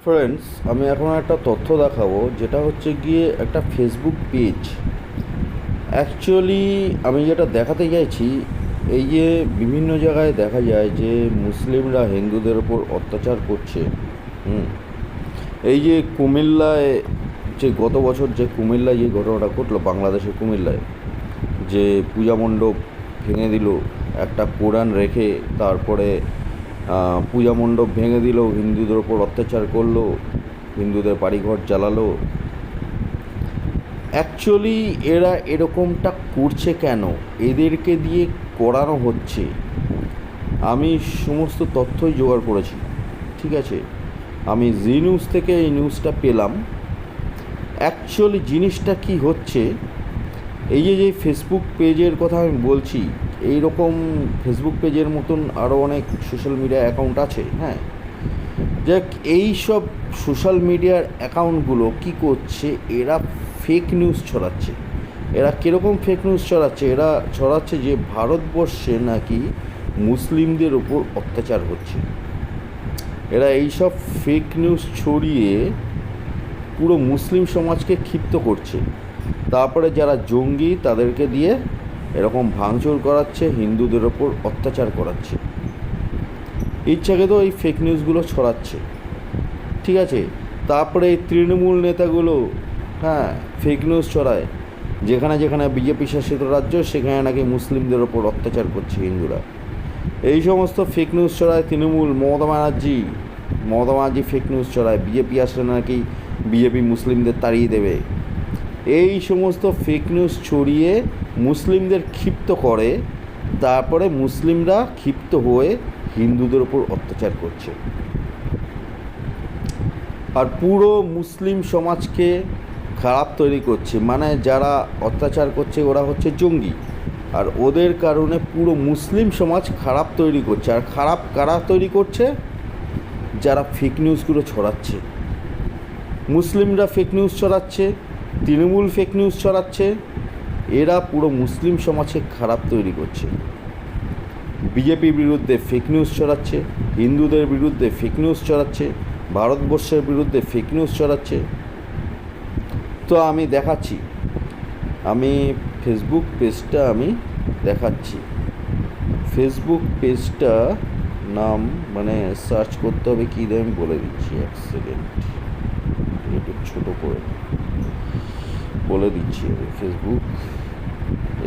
Friends, আমি এখন একটা তথ্য দেখাবো, যেটা হচ্ছে গিয়ে একটা ফেসবুক পেজ। অ্যাকচুয়ালি আমি যেটা দেখাতে চাইছি, এই যে বিভিন্ন জায়গায় দেখা যায় যে মুসলিমরা হিন্দুদের ওপর অত্যাচার করছে। হুম এই যে কুমিল্লায়, যে গত বছর যে কুমিল্লায় যে ঘটনাটা ঘটলো, বাংলাদেশের কুমিল্লায়, যে পূজা মণ্ডপ ভেঙে দিল, একটা কোরআন রেখে তারপরে পূজা মণ্ডপ ভেঙে দিল, হিন্দুদের ওপর অত্যাচার করলো, হিন্দুদের বাড়িঘর জ্বালালো। অ্যাকচুয়ালি এরা এরকমটা করছে কেন, এদেরকে দিয়ে করানো হচ্ছে। আমি সমস্ত তথ্যই জোগাড় করেছি, ঠিক আছে? আমি জি নিউজ থেকে এই নিউজটা পেলাম। অ্যাকচুয়ালি জিনিসটা কি হচ্ছে, এই যে ফেসবুক পেজের কথা আমি বলছি, এই রকম ফেসবুক পেজের মতন আরও অনেক সোশ্যাল মিডিয়া অ্যাকাউন্ট আছে। হ্যাঁ, যাক, এই সব সোশ্যাল মিডিয়ার অ্যাকাউন্টগুলো কি করছে, এরা ফেক নিউজ ছড়াচ্ছে। এরা কীরকম ফেক নিউজ ছড়াচ্ছে? এরা ছড়াচ্ছে যে ভারতবর্ষে নাকি মুসলিমদের ওপর অত্যাচার হচ্ছে। এরা এইসব ফেক নিউজ ছড়িয়ে পুরো মুসলিম সমাজকে ক্ষিপ্ত করছে। তারপরে যারা জঙ্গি তাদেরকে দিয়ে এরকম ভাঙচুর করাচ্ছে, হিন্দুদের ওপর অত্যাচার করাচ্ছে। ইচ্ছাকে তো এই ফেক নিউজগুলো ছড়াচ্ছে, ঠিক আছে? তারপরে এই তৃণমূল নেতাগুলো, হ্যাঁ, ফেক নিউজ ছড়ায়, যেখানে যেখানে বিজেপি শাসিত রাজ্য সেখানে নাকি মুসলিমদের ওপর অত্যাচার করছে হিন্দুরা। এই সমস্ত ফেক নিউজ ছড়ায় তৃণমূল, মমতা ব্যানার্জি ফেক নিউজ ছড়ায়, বিজেপি আসলে নাকি বিজেপি মুসলিমদের তাড়িয়ে দেবে। এই সমস্ত ফেক নিউজ ছড়িয়ে মুসলিমদের ক্ষিপ্ত করে, তারপরে মুসলিমরা ক্ষিপ্ত হয়ে হিন্দুদের ওপর অত্যাচার করছে। আর পুরো মুসলিম সমাজকে খারাপ তৈরি করছে। মানে যারা অত্যাচার করছে ওরা হচ্ছে জঙ্গি, আর ওদের কারণে পুরো মুসলিম সমাজ খারাপ তৈরি করছে। আর খারাপ কারা তৈরি করছে? যারা ফেক নিউজগুলো ছড়াচ্ছে। মুসলিমরা ফেক নিউজ ছড়াচ্ছে, তৃণমূল ফেক নিউজ ছড়াচ্ছে, এরা পুরো মুসলিম সমাজকে খারাপ তৈরি করছে। বিজেপির বিরুদ্ধে ফেক নিউজ ছড়াচ্ছে, হিন্দুদের বিরুদ্ধে ফেক নিউজ ছড়াচ্ছে, ভারতবর্ষের বিরুদ্ধে ফেক নিউজ ছড়াচ্ছে। তো আমি দেখাচ্ছি, আমি ফেসবুক পেজটা আমি দেখাচ্ছি। ফেসবুক পেজটা নাম মানে সার্চ করতে হবে, কী দিয়ে আমি বলে দিচ্ছি, এক সেকেন্ড, একটু ছোটো করে বলে দিচ্ছি। আমি ফেসবুক,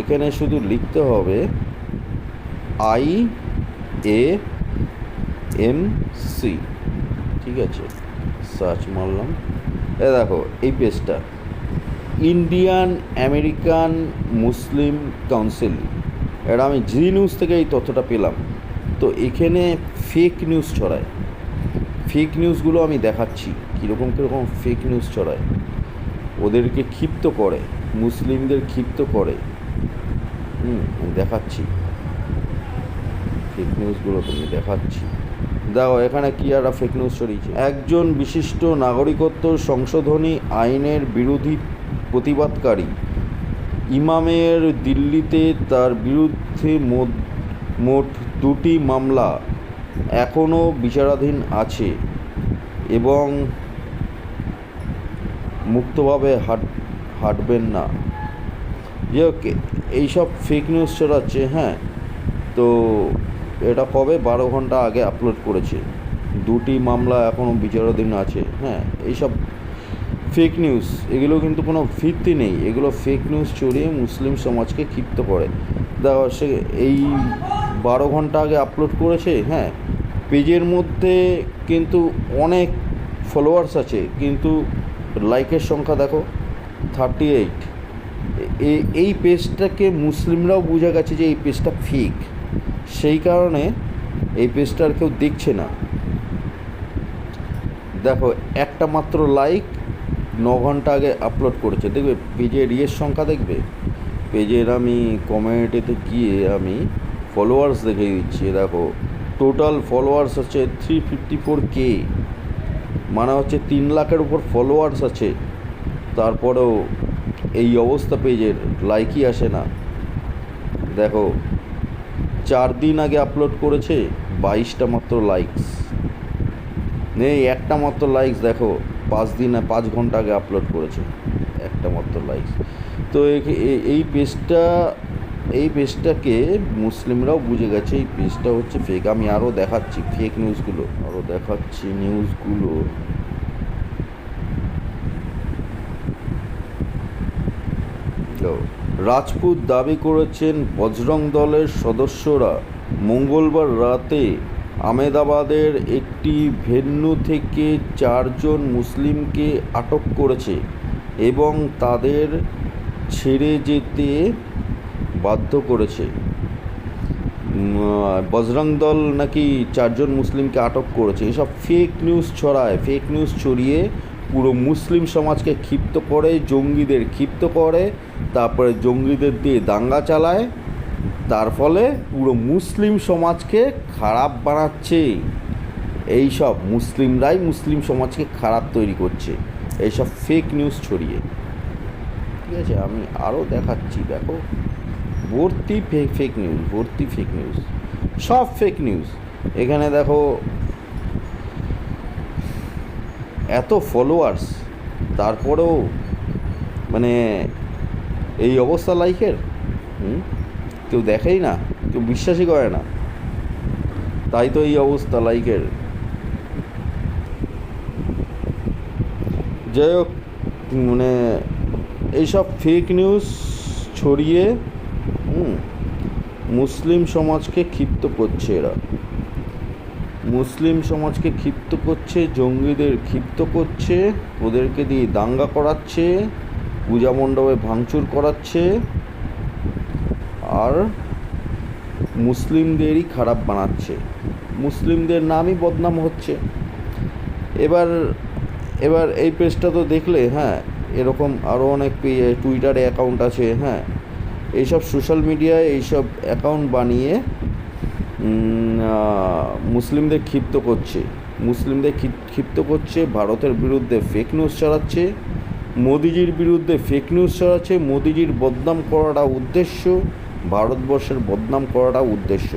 এখানে শুধু লিখতে হবে IAMC, ঠিক আছে? সার্চ মারলাম, দেখো এই পেজটা ইন্ডিয়ান আমেরিকান মুসলিম কাউন্সিল। এটা আমি জি নিউজ থেকে এই তথ্যটা পেলাম। তো এখানে ফেক নিউজ ছড়ায়। ফেক নিউজগুলো আমি দেখাচ্ছি কীরকম কীরকম ফেক নিউজ ছড়ায়, ওদেরকে ক্ষিপ্ত করে, মুসলিমদের ক্ষিপ্ত করে। আমি দেখাচ্ছি ফেক নিউজগুলো, তুমি দেখাচ্ছি। দেখো এখানে কী একটা ফেক নিউজ ছড়িয়েছে। একজন বিশিষ্ট নাগরিকত্ব সংশোধনী আইনের বিরোধী প্রতিবাদকারী ইমামের দিল্লিতে তার বিরুদ্ধে মোট 2টি মামলা এখনও বিচারাধীন আছে এবং মুক্তভাবে হাঁটবেন না। যে ওকে, এইসব ফেক নিউজ ছড়াচ্ছে। হ্যাঁ, তো এটা কবে 12 ঘন্টা আগে আপলোড করেছে, 2টি মামলা এখনও বিচারাধীন আছে। হ্যাঁ, এইসব ফেক নিউজ, এগুলো কিন্তু কোনো ভিত্তি নেই, এগুলো ফেক নিউজ ছড়িয়ে মুসলিম সমাজকে ক্ষিপ্ত করে। দেখো সে এই 12 ঘন্টা আগে আপলোড করেছে। হ্যাঁ, পেজের মধ্যে কিন্তু অনেক ফলোয়ার্স আছে, কিন্তু লাইকের সংখ্যা দেখো 38। এই পেজটাকে মুসলিমরাও বুঝে গেছে যে এই পেজটা ফেক, সেই কারণে এই পেজটা আর কেউ দেখছে না। দেখো একটা মাত্র লাইক, 9 ঘন্টা আগে আপলোড করেছে। দেখবে পেজের সংখ্যা, দেখবে পেজের, আমি কমিউনিটিতে গিয়ে আমি ফলোয়ার্স দেখে দিচ্ছি। দেখো টোটাল ফলোয়ার্স হচ্ছে 354K, মানে হচ্ছে 3 লাখের উপর ফলোয়ার্স আছে। তারপরেও এই অবস্থা, পেজের লাইকই আসে না। দেখো 4 দিন আগে আপলোড করেছে, 22টা মাত্র লাইকস নেই, একটা মাত্র লাইকস দেখো, 5 ঘন্টা আগে আপলোড করেছে, একটা মাত্র লাইকস। তো এই পেজটাকে মুসলিমরাও বুঝে গেছে এই পেজটা হচ্ছে ফেক। আমি আরও দেখাচ্ছি ফেক নিউজগুলো, রাজপুত দাবি করেছেন বজরং দলের সদস্যরা মঙ্গলবার রাতে আহমেদাবাদের একটি ভেন্যু থেকে 4 জন মুসলিমকে আটক করেছে এবং তাদের ছেড়ে যেতে বাধ্য করেছে। বজরং দল নাকি 4 জন মুসলিমকে আটক করেছে। এসব ফেক নিউজ ছড়িয়ে পুরো মুসলিম সমাজকে ক্ষিপ্ত করে, জঙ্গিদের ক্ষিপ্ত করে, তারপরে জঙ্গিদের দিয়ে দাঙ্গা চালায়, তার ফলে পুরো মুসলিম সমাজকে খারাপ বানাচ্ছে। এইসব মুসলিমরাই মুসলিম সমাজকে খারাপ তৈরি করছে এইসব ফেক নিউজ ছড়িয়ে। ঠিক আছে, আমি আরও দেখাচ্ছি, দেখো ভর্তি ফেক নিউজ, সব ফেক নিউজ। এখানে দেখো এত ফলোয়ার্স, তারপরেও মানে এই অবস্থা লাইকের, কেউ দেখেই না, কেউ বিশ্বাসই করে না, তাই তো এই অবস্থা লাইকের। যাই হোক, মানে এইসব ফেক নিউজ ছড়িয়ে মুসলিম সমাজকে ক্ষিপ্ত করছে, জঙ্গিদের ক্ষিপ্ত করছে, ওদেরকে দিয়ে দাঙ্গা করাচ্ছে, পূজা মণ্ডপে ভাঙচুর করাচ্ছে, আর মুসলিমদেরই খারাপ বানাচ্ছে, মুসলিমদের নামই বদনাম হচ্ছে। এবার এই পেজটা তো দেখলে, হ্যাঁ, এরকম আরও অনেক টুইটারে অ্যাকাউন্ট আছে, হ্যাঁ, এইসব সোশ্যাল মিডিয়ায় এইসব অ্যাকাউন্ট বানিয়ে মুসলিমদের ক্ষিপ্ত করছে, ভারতের বিরুদ্ধে ফেক নিউজ ছড়াচ্ছে, মোদিজির বিরুদ্ধে ফেক নিউজ ছড়াচ্ছে, মোদিজির বদনাম করাটা উদ্দেশ্য, ভারতবর্ষের বদনাম করাটা উদ্দেশ্য।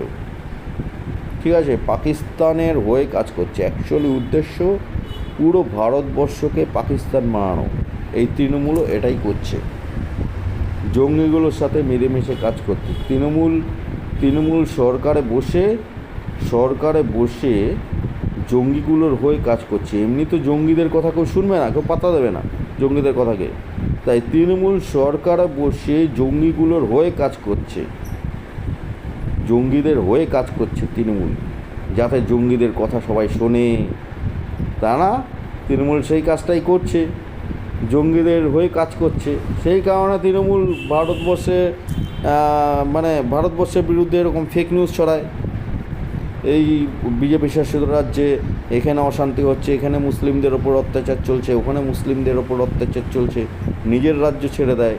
ঠিক আছে, পাকিস্তানের হয়ে কাজ করছে, অ্যাকচুয়ালি উদ্দেশ্য পুরো ভারতবর্ষকে পাকিস্তান বানানো। এই তৃণমূলও এটাই করছে, জঙ্গিগুলোর সাথে মিলেমিশে কাজ করছে। তৃণমূল সরকারে বসে জঙ্গিগুলোর হয়ে কাজ করছে। এমনি তো জঙ্গিদের কথা কেউ শুনবে না, কেউ পাত্তা দেবে না জঙ্গিদের কথাকে, তাই তৃণমূল সরকারে বসে জঙ্গিগুলোর হয়ে কাজ করছে, জঙ্গিদের হয়ে কাজ করছে তৃণমূল, যাতে জঙ্গিদের কথা সবাই শোনে। তা না, তৃণমূল সেই কাজটাই করছে, জঙ্গিদের হয়ে কাজ করছে। সেই কারণে তৃণমূল ভারতবর্ষের বিরুদ্ধে এরকম ফেক নিউজ ছড়ায়। এই বিজেপি শাসিত রাজ্যে এখানে অশান্তি হচ্ছে, এখানে মুসলিমদের ওপর অত্যাচার চলছে, ওখানে মুসলিমদের ওপর অত্যাচার চলছে, নিজের রাজ্য ছেড়ে দেয়,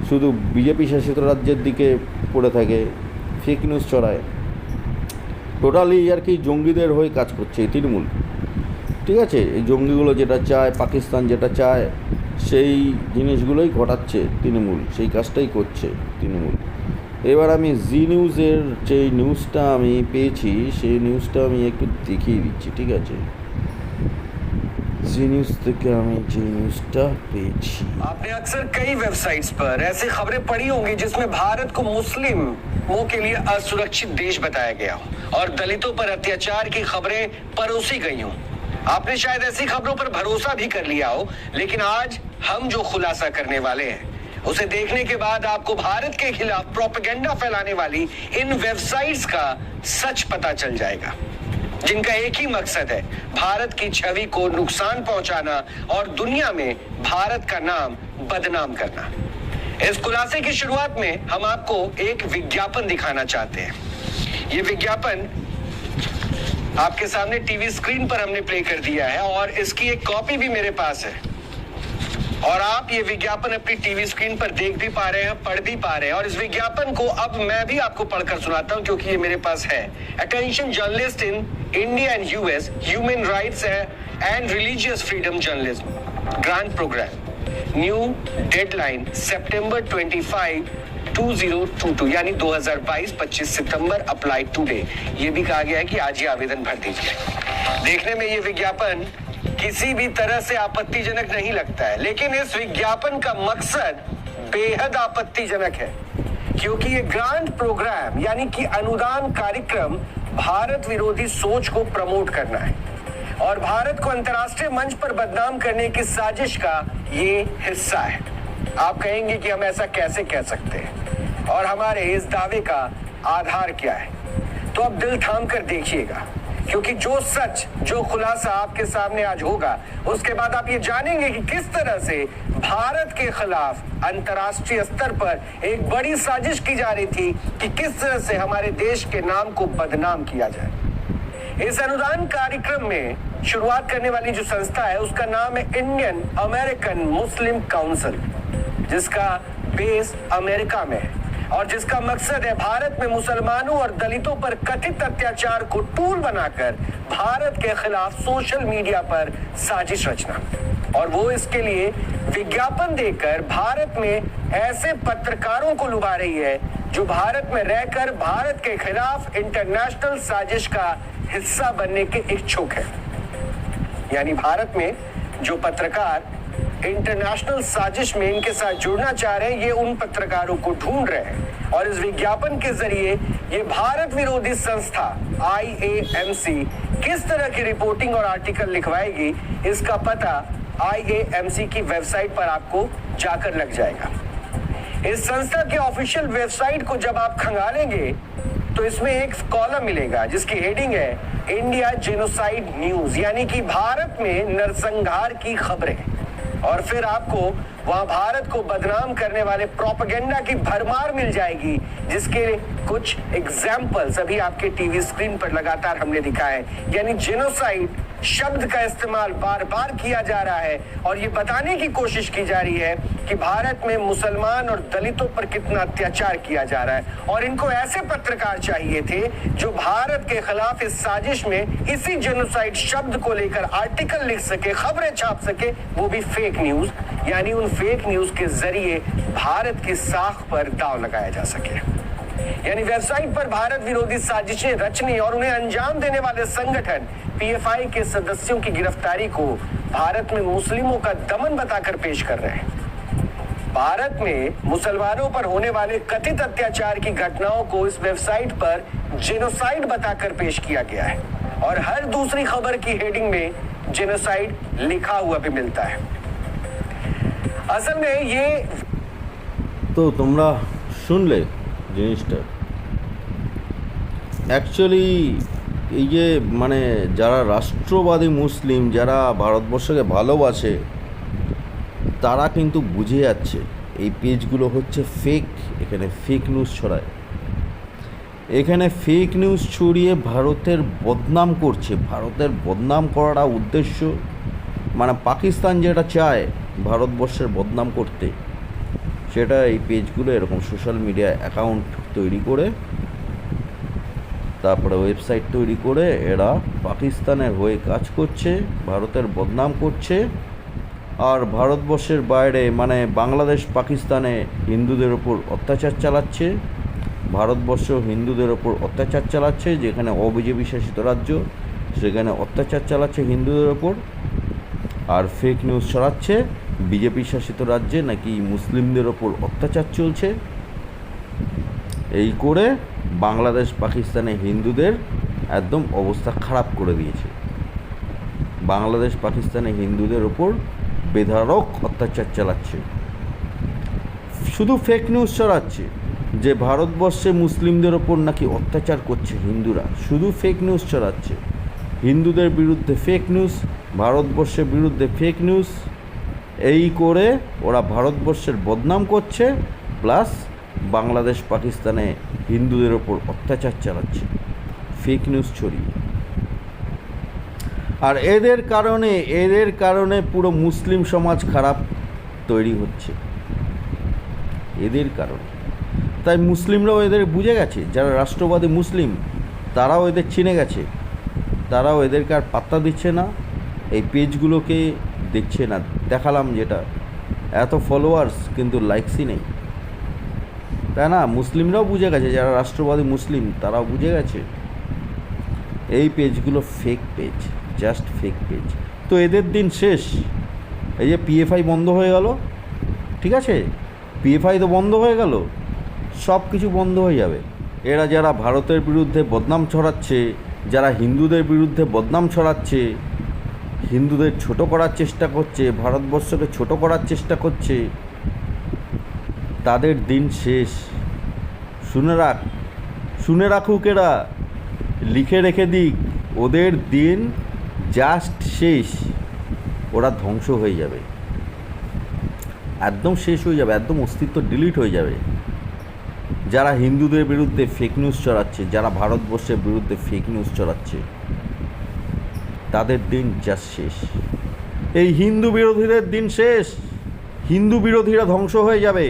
শুধু বিজেপি শাসিত রাজ্যের দিকে পড়ে থাকে, ফেক নিউজ ছড়ায়। টোটালি আর কি জঙ্গিদের হয়ে কাজ করছে এই তৃণমূল। ঠিক আছে, এই জঙ্গিগুলো যেটা চায়, পাকিস্তান যেটা চায়, সেই জিনিসগুলোই ঘটাচ্ছে তৃণমূল, সেই কাজটাই করছে তৃণমূল। এবার আমি জি নিউজের যে নিউজটা আমি পেয়েছি, সেই নিউজটা আমি একটু দেখিয়ে দিচ্ছি। ঠিক আছে, জি নিউজ থেকে আমি যে নিউজটা পেয়েছি। आपने अक्सर कई वेबसाइट्स पर ऐसी खबरें पढ़ी होंगी जिसमें भारत को मुस्लिमों के लिए असुरक्षित देश बताया गया हो और दलितों पर अत्याचार की खबरें परोसी गई हों। आपने शायद ऐसी खबरों पर भरोसा भी कर लिया हो, लेकिन आज हम जो खुलासा करने वाले हैं उसे देखने के बाद आपको भारत के खिलाफ प्रोपेगेंडा फैलाने वाली इन वेबसाइट्स का सच पता चल जाएगा, जिनका एक ही मकसद है भारत की छवि को नुकसान पहुंचाना और दुनिया में भारत का नाम बदनाम करना। इस खुलासे की शुरुआत में हम आपको एक विज्ञापन दिखाना चाहते हैं। ये विज्ञापन आपके सामने टीवी स्क्रीन पर हमने प्ले कर दिया है और इसकी एक कॉपी भी मेरे पास है, और आप ये विज्ञापन अपनी टीवी स्क्रीन पर देख भी पा रहे हैं, पढ़ भी पा रहे हैं। और इस विज्ञापन को अब मैं भी आपको पढ़कर सुनाता हूं क्योंकि ये मेरे पास है। Attention journalist in India and US, human rights and religious freedom journalism grant programme, new deadline September 25 2022, यानी 2022-25 सितंबर, अप्लाई टुडे। ये भी कहा गया है कि आज ही आवेदन भर दीजिए। देखने में ये विज्ञापन किसी भी तरह से आपत्तिजनक नहीं लगता है, लेकिन इस विज्ञापन का मकसद बेहद आपत्तिजनक है, क्योंकि ये ग्रांट प्रोग्राम यानी कि अनुदान कार्यक्रम भारत विरोधी सोच को प्रमोट करना है और भारत को अंतर्राष्ट्रीय मंच पर बदनाम करने की साजिश का ये हिस्सा है। आप कहेंगे कि हम ऐसा कैसे कह सकते हैं और हमारे इस दावे का आधार क्या है? तो अब दिल थाम कर देखिएगा, क्योंकि जो सच, जो खुलासा आपके सामने आज होगा, उसके बाद आप ये जानेंगे कि किस तरह से भारत के खिलाफ अंतर्राष्ट्रीय स्तर पर एक बड़ी साजिश की जा रही थी कि किस तरह से हमारे देश के नाम को बदनाम किया जाए। इस अनुदान कार्यक्रम में शुरुआत करने वाली जो संस्था है उसका नाम है इंडियन अमेरिकन मुस्लिम काउंसिल, जिसका बेस अमेरिका में है और जिसका मकसद है भारत में मुसलमानों और दलितों पर कथित अत्याचार को टूल बनाकर भारत के खिलाफ सोशल मीडिया पर साजिश रचना, और वो इसके लिए विज्ञापन देकर भारत में ऐसे पत्रकारों को लुभा रही है जो भारत में रहकर भारत के खिलाफ इंटरनेशनल साजिश का हिस्सा बनने के इच्छुक है। यानी भारत में जो पत्रकार इंटरनेशनल साजिश में इनके साथ जुड़ना चाह रहे हैं, ये उन पत्रकारों को ढूंढ रहे हैं और इस विज्ञापन के जरिए ये भारत विरोधी संस्था IAMC किस तरह की रिपोर्टिंग और आर्टिकल लिखवाएगी, इसका पता IAMC की वेबसाइट पर आपको जाकर लग जाएगा। इस संस्था के ऑफिशियल वेबसाइट को जब आप खंगालेंगे तो इसमें एक कॉलम मिलेगा जिसकी हेडिंग है इंडिया जेनोसाइड न्यूज, यानी कि भारत में नरसंहार की खबरें। और फिर आपको वहां भारत को बदनाम करने वाले प्रोपेगेंडा की भरमार मिल जाएगी, जिसके कुछ एग्जाम्पल्स अभी आपके टीवी स्क्रीन पर लगातार हमने दिखाए। यानी जेनोसाइड शब्द का इस्तेमाल बार बार किया जा रहा है और ये बताने की कोशिश की जा रही है कि भारत में मुसलमान और दलितों पर कितना अत्याचार किया जा रहा है। और इनको ऐसे पत्रकार चाहिए थे जो भारत के खिलाफ इस साजिश में इसी जेनोसाइड शब्द को लेकर आर्टिकल लिख सके, खबरें छाप सके, वो भी फेक न्यूज, यानी उन फेक न्यूज के जरिए भारत की साख पर दांव लगाया जा सके। यानी वेबसाइट पर भारत विरोधी साजिशें रचने और उन्हें अंजाम देने वाले संगठन PFI के सदस्यों की गिरफ्तारी को भारत में मुस्लिमों का दमन बताकर पेश कर रहे हैं। भारत में मुसलमानों पर होने वाले कथित अत्याचार की घटनाओं को इस वेबसाइट पर जेनोसाइड बताकर पेश किया गया है और हर दूसरी खबर की हेडिंग में जेनोसाइड लिखा हुआ भी मिलता है। असल में ये तो তোমরা শুনলে জিনিসটা অ্যাকচুয়ালি এই যে মানে যারা রাষ্ট্রবাদী মুসলিম, যারা ভারতবর্ষকে ভালোবাসে, তারা কিন্তু বুঝে যাচ্ছে এই পেজগুলো হচ্ছে ফেক। এখানে ফেক নিউজ ছড়ায়, এখানে ফেক নিউজ ছড়িয়ে ভারতের বদনাম করছে। ভারতের বদনাম করাটা উদ্দেশ্য, মানে পাকিস্তান যেটা চায় ভারতবর্ষের বদনাম করতে, সেটা এই পেজগুলো এরকম সোশ্যাল মিডিয়া অ্যাকাউন্ট তৈরি করে তারপরে ওয়েবসাইট তৈরি করে এরা পাকিস্তানের হয়ে কাজ করছে, ভারতের বদনাম করছে। আর ভারতবর্ষের বাইরে মানে বাংলাদেশ, পাকিস্তানে হিন্দুদের ওপর অত্যাচার চালাচ্ছে, ভারতবর্ষ হিন্দুদের ওপর অত্যাচার চালাচ্ছে। যেখানে অবিজেপি শাসিত রাজ্য সেখানে অত্যাচার চালাচ্ছে হিন্দুদের ওপর, আর ফেক নিউজ ছড়াচ্ছে বিজেপি শাসিত রাজ্যে নাকি মুসলিমদের ওপর অত্যাচার চলছে। এই করে বাংলাদেশ, পাকিস্তানে হিন্দুদের একদম অবস্থা খারাপ করে দিয়েছে। বাংলাদেশ, পাকিস্তানে হিন্দুদের ওপর বেধড়ক অত্যাচার চালাচ্ছে। শুধু ফেক নিউজ ছড়াচ্ছে যে ভারতবর্ষে মুসলিমদের ওপর নাকি অত্যাচার করছে হিন্দুরা, শুধু ফেক নিউজ ছড়াচ্ছে। হিন্দুদের বিরুদ্ধে ফেক নিউজ, ভারতবর্ষের বিরুদ্ধে ফেক নিউজ, এই করে ওরা ভারতবর্ষের বদনাম করছে, প্লাস বাংলাদেশ, পাকিস্তানে হিন্দুদের ওপর অত্যাচার চালাচ্ছে ফেক নিউজ ছড়িয়ে। আর এদের কারণে পুরো মুসলিম সমাজ খারাপ তৈরি হচ্ছে, এদের কারণে। তাই মুসলিমরাও এদের বুঝে গেছে, যারা রাষ্ট্রবাদী মুসলিম তারাও এদের চিনে গেছে, তারাও এদেরকে আর পাত্তা দিচ্ছে না, এই পেজগুলোকে দেখছে না। দেখালাম যেটা, এত ফলোয়ার্স কিন্তু লাইকসই নেই, তাই না? মুসলিমরাও বুঝে গেছে, যারা রাষ্ট্রবাদী মুসলিম তারাও বুঝে গেছে এই পেজগুলো fake page, just fake page. তো এদের দিন শেষ। এই যে পিএফআই বন্ধ হয়ে গেল, ঠিক আছে, পিএফআই তো বন্ধ হয়ে গেল, সব কিছু বন্ধ হয়ে যাবে। এরা যারা ভারতের বিরুদ্ধে বদনাম ছড়াচ্ছে, যারা হিন্দুদের বিরুদ্ধে বদনাম ছড়াচ্ছে, হিন্দুদের ছোট করার চেষ্টা করছে, ভারতবর্ষকে ছোট করার চেষ্টা করছে, তাদের দিন শেষ। শুনে রাখুক, এরা লিখে রেখে দিক, ওদের দিন জাস্ট শেষ। ওরা ধ্বংস হয়ে যাবে, একদম শেষ হয়ে যাবে, একদম অস্তিত্ব ডিলিট হয়ে যাবে। যারা হিন্দুদের বিরুদ্ধে ফেক নিউজ ছড়াচ্ছে, যারা ভারতবর্ষের বিরুদ্ধে ফেক নিউজ ছড়াচ্ছে, তাদের দিন জাস্ট শেষ। এই হিন্দু বিরোধীদের দিন শেষ। হিন্দু বিরোধীরা ধ্বংস হয়ে যাবে,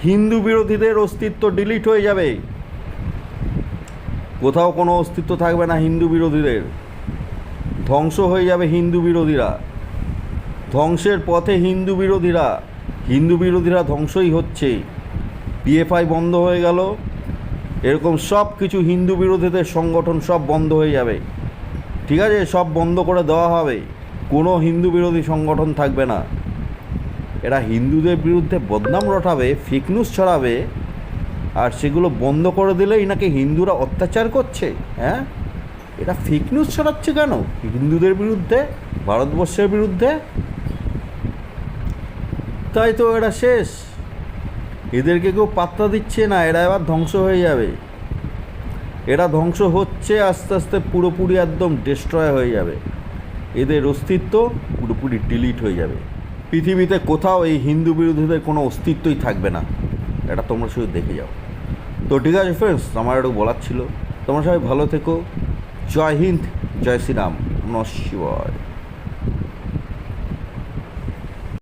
হিন্দু বিরোধীদের অস্তিত্ব ডিলিট হয়ে যাবে, কোথাও কোনো অস্তিত্ব থাকবে না হিন্দু বিরোধীদের। ধ্বংস হয়ে যাবে হিন্দু বিরোধীরা, ধ্বংসের পথে হিন্দু বিরোধীরা। হিন্দু বিরোধীরা ধ্বংসই হচ্ছে। পিএফআই বন্ধ হয়ে গেল, এরকম সব কিছু হিন্দু বিরোধীদের সংগঠন সব বন্ধ হয়ে যাবে, ঠিক আছে, সব বন্ধ করে দেওয়া হবে, কোনো হিন্দু বিরোধী সংগঠন থাকবে না। এরা হিন্দুদের বিরুদ্ধে বদনাম রটাবে, ফেক নিউজ ছড়াবে, আর সেগুলো বন্ধ করে দিলেই নাকি হিন্দুরা অত্যাচার করছে। হ্যাঁ, এটা ফেক নিউজ ছড়াচ্ছে কেন হিন্দুদের বিরুদ্ধে, ভারতবর্ষের বিরুদ্ধে? তাই তো এরা শেষ, এদেরকে কেউ পাত্তা দিচ্ছে না, এরা এবার ধ্বংস হয়ে যাবে। এরা ধ্বংস হচ্ছে আস্তে আস্তে, পুরোপুরি একদম ডিস্ট্রয় হয়ে যাবে, এদের অস্তিত্ব পুরোপুরি ডিলিট হয়ে যাবে। পৃথিবীতে কোথাও এই হিন্দু বিরোধীদের কোনো অস্তিত্বই থাকবে না, এটা তোমরা শুধু দেখে যাও। তো ঠিক আছে ফ্রেন্ডস, আমার একটু বলার ছিল। তোমরা সবাই ভালো থেকো। জয় হিন্দ, জয় শ্রীরাম, নমঃ শিবায়।